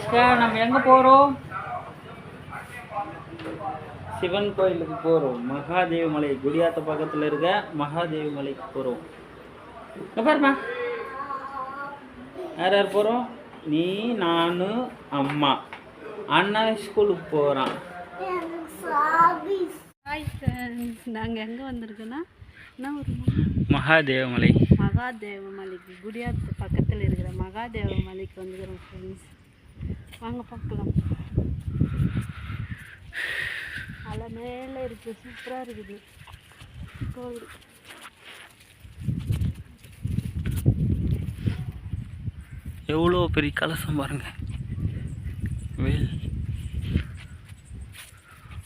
ஜெஸ்கா நம்ம எங்கே போகிறோம்? சிவன் கோயிலுக்கு போகிறோம். மகாதேவ மலை, குடியாத்த பக்கத்தில் இருக்க மகாதேவ மலைக்கு போகிறோம். பாருமா, யார் யார் போகிறோம்? நீ, நான், அம்மா. அண்ணா ஸ்கூலுக்கு போகிறான். ஹாய் ஃப்ரெண்ட்ஸ், நாங்கள் எங்கே வந்திருக்கோன்னா என்ன ஒரு மகாதேவமலை. மகாதேவமலைக்கு குடியாத்த பக்கத்தில் இருக்கிற மகாதேவமலைக்கு வந்துக்கிறோம் ஃப்ரெண்ட்ஸ். வாங்க பார்க்கலாம். அலை மேலே இருக்குது, சூப்பராக இருக்குது கோவில். எவ்வளோ பெரிய கலசம் பாருங்க. வேல்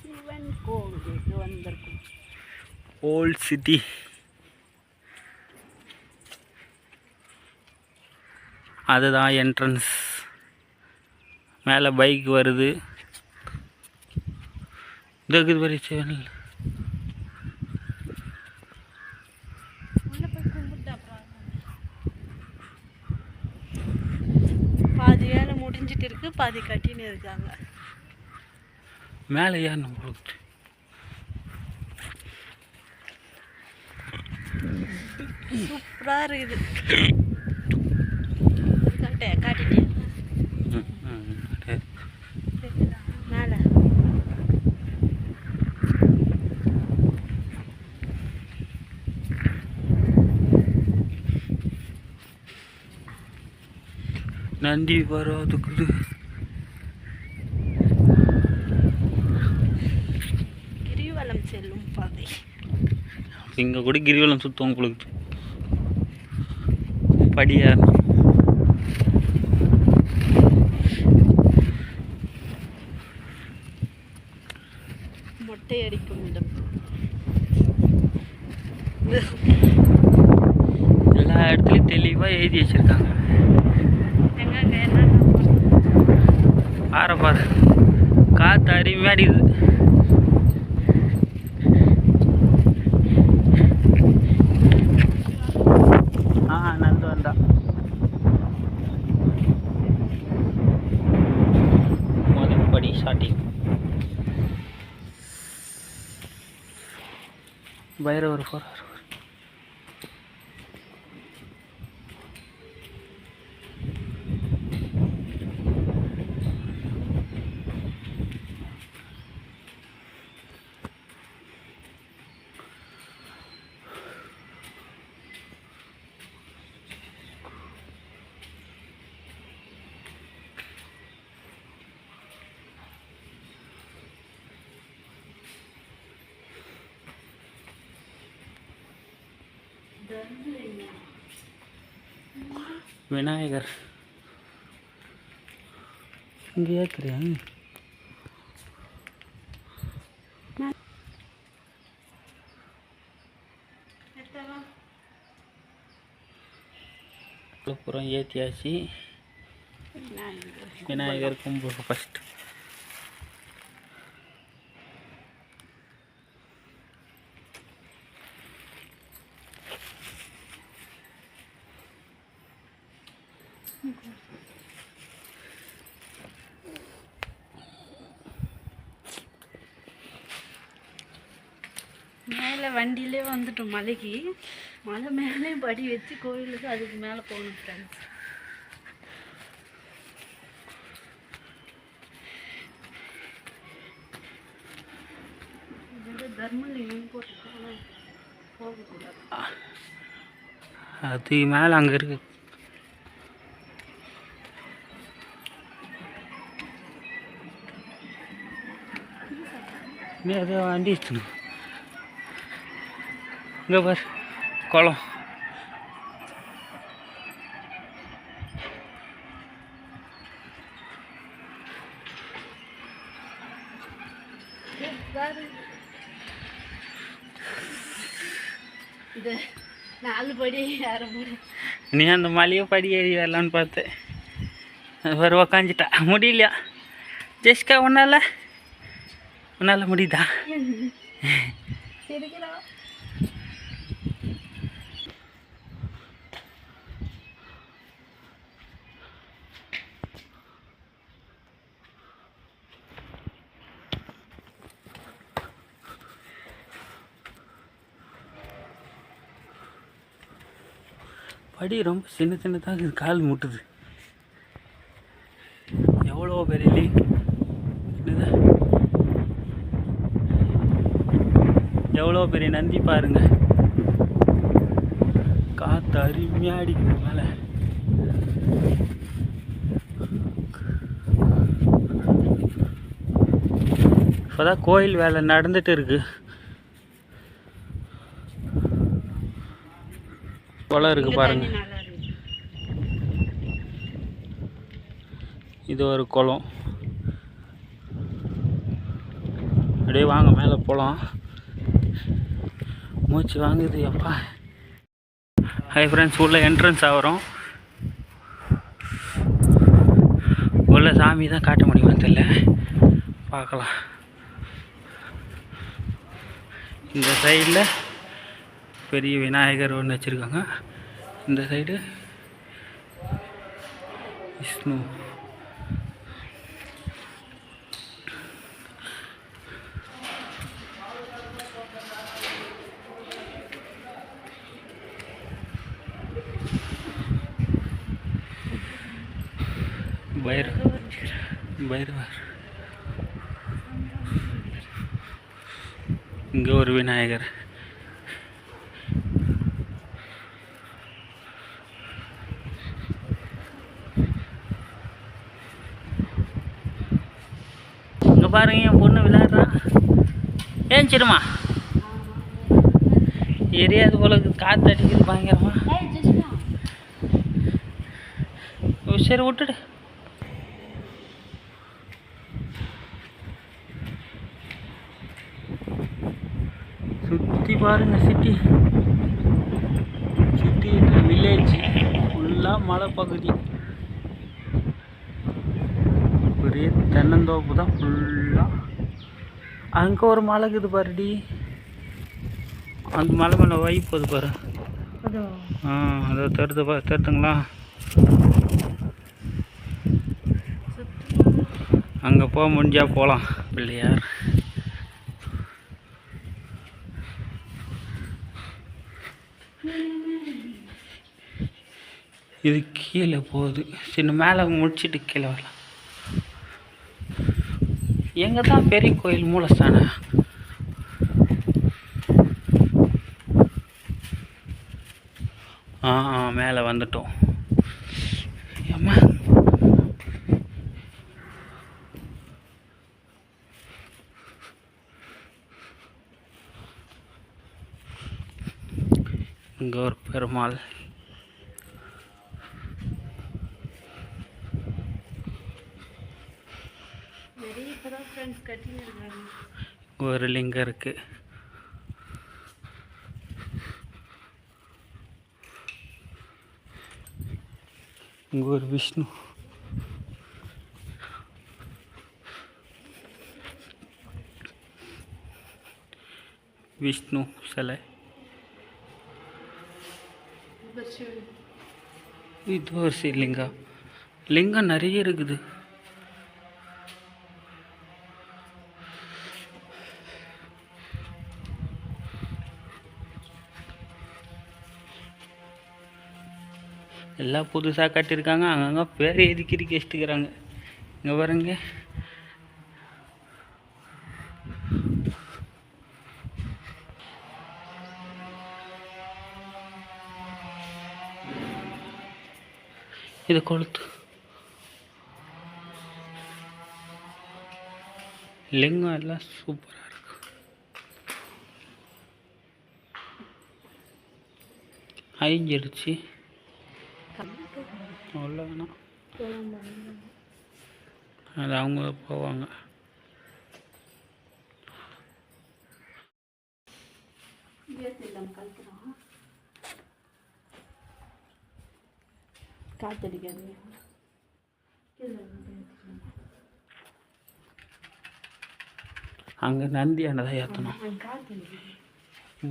சிவன் கோவிலுக்கு வந்திருக்கோம். Old city. அதுதான் என்ட்ரன்ஸ். மேலே பைக் வருது. இருக்குது பெரிய சிவன். பாதி வேலை முடிஞ்சிட்டு இருக்கு, பாதி கட்டின்னு இருக்காங்க. மேலே ஏறணும் போகுது. சூப்பராக இருக்குது. காட்டிட்டேன் மேலே. நந்தி வராதுக்குது. கிரிவலம் செல்லும் பாதை. இங்கே கூட கிரிவலம் சுத்தம் உங்களுக்கு படியா. மொட்டை அடிக்கும் இடம். எல்லா இடத்துலையும் தெளிவாக எழுதி வச்சுருக்காங்க. பாரு பாரு, காற்று அருமையாக அடிக்குது. நந்து வந்தா முதல் படி ஸ்டார்டிங். பைரவர் போகிறார். விநாயகர் இங்கே ஏற்கிறேன். புறம் ஏற்றியாச்சு. விநாயகர் கும்பிடுவோம் ஃபஸ்ட்டு. மேலே வண்டியிலே வந்துட்டோம் மலைக்கு. மலை மேலே படி வச்சு கோயிலுக்கு அதுக்கு மேலே போகணும் ஃப்ரெண்ட்ஸ். தர்மலிங்கம் போட்டு போகக்கூடாது. அது மேலே அங்கே இருக்கு. நீ அதை வண்டி வச்சுக்கணும். இங்கே பார் குளம். இது 4 படி ஏற முடியும். நீ அந்த மலையை படி ஏறி வரலான்னு பார்த்தேன். வர உக்காஞ்சிட்டா. முடியலையா ஜெஸ்கா? உன்னால முடியுதா? படி ரொம்ப சின்ன சின்னதாக இருக்குது, கால் முட்டுது. எவ்வளோ பெரிய என்னது, எவ்வளோ பெரிய நந்தி பாருங்க. காற்று அருமையாக அடிக்குது மேலே. இப்போதான் கோயில் வேலை நடந்துட்டு இருக்கு. குளம் இருக்கு பாருங்க. இது ஒரு குளம். அப்படியே வாங்க மேலே போகலாம். மூச்சு வாங்குது அப்பா. ஹை ஃப்ரெண்ட்ஸ், உள்ள என்ட்ரன்ஸ் ஆகிறோம். உள்ள சாமி தான் காட்ட முடியுமான்னு தெரியல, பார்க்கலாம். இந்த சைடில் பெரிய விநாயகர் ஒன்று வச்சுருக்காங்க. இந்த சைடு விஷ்ணு. பைரவர். இங்கே ஒரு விநாயகர். இங்கே பாருங்க, என் பொண்ணு விளையாடுறான். ஏன் சிறுமா எரியாது போல காற்று அடிக்குது பயங்கரமா. சரி விட்டுடு. சுற்றி பாருங்க, சிட்டி வில்லேஜ் ஃபுல்லாக மலை பகுதி. ஒரே தென்னந்தோப்பு தான் ஃபுல்லாக. அங்கே ஒரு மலை இருக்குது பாருடி, அந்த மலை மேலே போகுது பாரு. அதை தருதுங்களா? அங்கே போக முடிஞ்சால் போகலாம். பிள்ளையார் இது கீழே போகுது. சின்ன மேலே முடிச்சுட்டு கீழே வரலாம். எங்கே தான் பெரிய கோயில் மூலஸ்தானம். மேலே வந்துட்டோம். அம்மா இங்கே ஒரு பெருமாள். ஒரு லிங்கம் இருக்கு. இங்க ஒரு விஷ்ணு. விஷ்ணு சிலை. இது ஒரு சிவலிங்கம். லிங்கம் நிறைய இருக்குது. எல்லாம் புதுசாக கட்டியிருக்காங்க. அங்கங்கே பேர் எதுக்கிட்டு வச்சுட்டுக்கிறாங்க. இங்கே பாருங்க, இது கொளுத்து லிங்கம். எல்லாம் சூப்பராக இருக்கு. அழிஞ்சிடுச்சு. அவ்வளோ வேணாம், அது அவங்க போவாங்க. காத்தடிக்காது. அங்கே நந்தி அண்ணதான் ஏற்றணும்.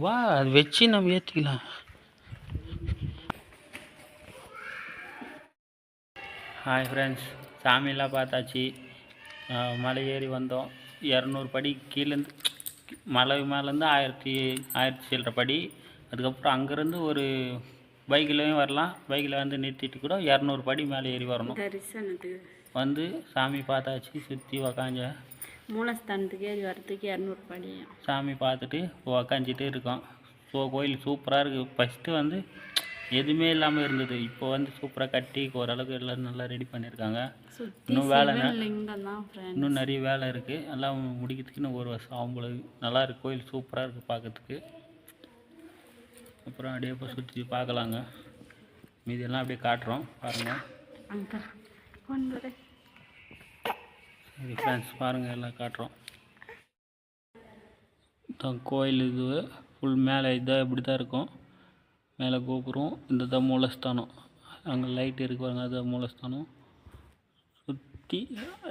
வா, அது வச்சு நம்ம ஏற்றிக்கலாம். ஹாய் ஃப்ரெண்ட்ஸ், சாமியெல்லாம் பார்த்தாச்சு. மலை ஏறி வந்தோம். 200 படி கீழேருந்து, மலை மேலேருந்து 1000 சில்லற படி. அதுக்கப்புறம் அங்கேருந்து ஒரு பைக்லையும் வரலாம். பைக்கில் வந்து நிறுத்திட்டு கூட 200 படி மேலே ஏறி வரணும். தரிசனத்துக்கு வந்து சாமி பார்த்தாச்சு, சுற்றி உக்காஞ்ச மூலஸ்தானத்துக்கு ஏறி வரத்துக்கு 200 படி. சாமி பார்த்துட்டு உக்காஞ்சிட்டே இருக்கோம். ஸோ கோயில் சூப்பராக இருக்குது. ஃபஸ்ட்டு வந்து எதுவுமே இல்லாமல் இருந்தது. இப்போ வந்து சூப்பராக கட்டி ஓரளவுக்கு எல்லாம் நல்லா ரெடி பண்ணியிருக்காங்க. இன்னும் வேலை இன்னும் நிறைய வேலை இருக்குது. எல்லாம் முடிக்கிறதுக்கு இன்னும் 1 வருஷம் ஆகும் போல. நல்லா இருக்குது, கோயில் சூப்பராக இருக்குது பார்க்கறதுக்கு. அப்புறம் அப்படியே இப்போ சுற்றி பார்க்கலாங்க. மீதியெல்லாம் அப்படியே காட்டுறோம் பாருங்கள். சரி ஃப்ரெண்ட்ஸ், பாருங்கள் எல்லாம் காட்டுறோம். கோயில் இது ஃபுல் மேலே இதாக இப்படி தான் இருக்கும். மேலே கோபுரம், இந்த தான் மூலஸ்தானம். அங்கே லைட் இருக்கு பாருங்க, அதுதான் மூலஸ்தானம். சுற்றி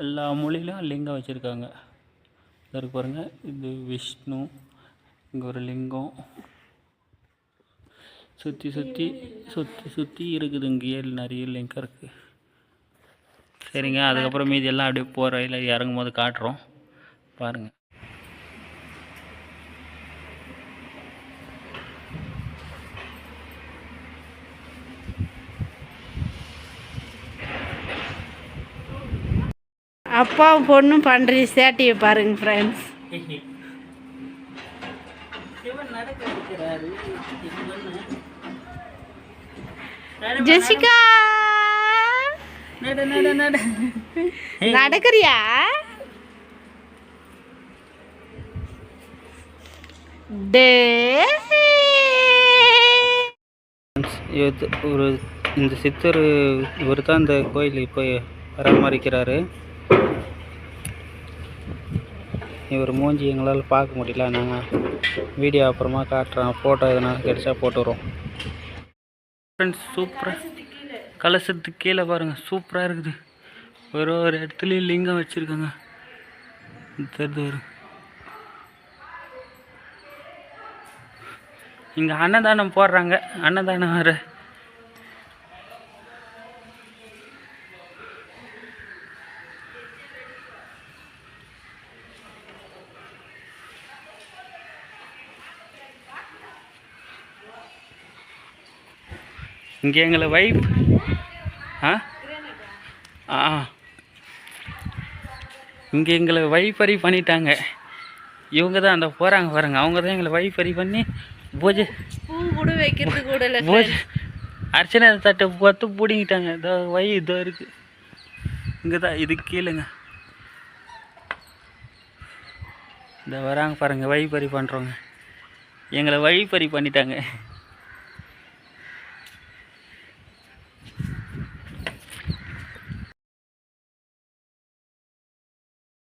எல்லா மூலையிலும் லிங்கம் வச்சுருக்காங்க. இருக்கு பாருங்க, இது விஷ்ணு, இங்கே ஒரு லிங்கம். சுற்றி சுற்றி சுற்றி சுற்றி இருக்குது. இங்கே நிறைய லிங்கம் இருக்குது. சரிங்க, அதுக்கப்புறம் மீதி எல்லாம் அப்படியே போகிற இல்லை இறங்கும் போது காட்டுறோம் பாருங்கள். அப்பாவும் பொண்ணும் பண்ணுற சேட்டையை பாருங்க ஃப்ரெண்ட்ஸ். ஜெசிகா நடக்கிறியா? ஒரு இந்த சித்தர் இவர் தான் இந்த கோயில் இப்போ பராமரிக்கிறாரு. இவர் மூஞ்சி எங்களால் பார்க்க முடியல. நாங்கள் வீடியோ அப்புறமா காட்டுறோம். ஃபோட்டோ எதனா கிடைச்சா போட்டுறோம் ஃப்ரெண்ட்ஸ். சூப்பராக கலசத்துக்கு கீழே பாருங்கள், சூப்பராக இருக்குது. ஒரு இடத்துலையும் லிங்கம் வச்சுருக்காங்க. தெரிஞ்சு வரும். இங்கே அன்னதானம் போடுறாங்க. அன்னதானம் வேறு. இங்கே எங்களை வைஃப் இங்கே எங்களை வைஃபரி பண்ணிட்டாங்க. இவங்க தான் அந்த போகிறாங்க பாருங்க, அவங்க தான் எங்களை வைஃபரி பண்ணி பூஜை கூட வைக்கிறது கூட இல்லை. பூஜை அர்ச்சனை தட்டை பார்த்து பிடிங்கிட்டாங்க. இதோ இதோ இருக்குது. இங்கே தான் இது கீழேங்க. இந்த வராங்க பாருங்கள், வைஃபரி பண்ணுறவங்க எங்களை வைஃபரி பண்ணிட்டாங்க.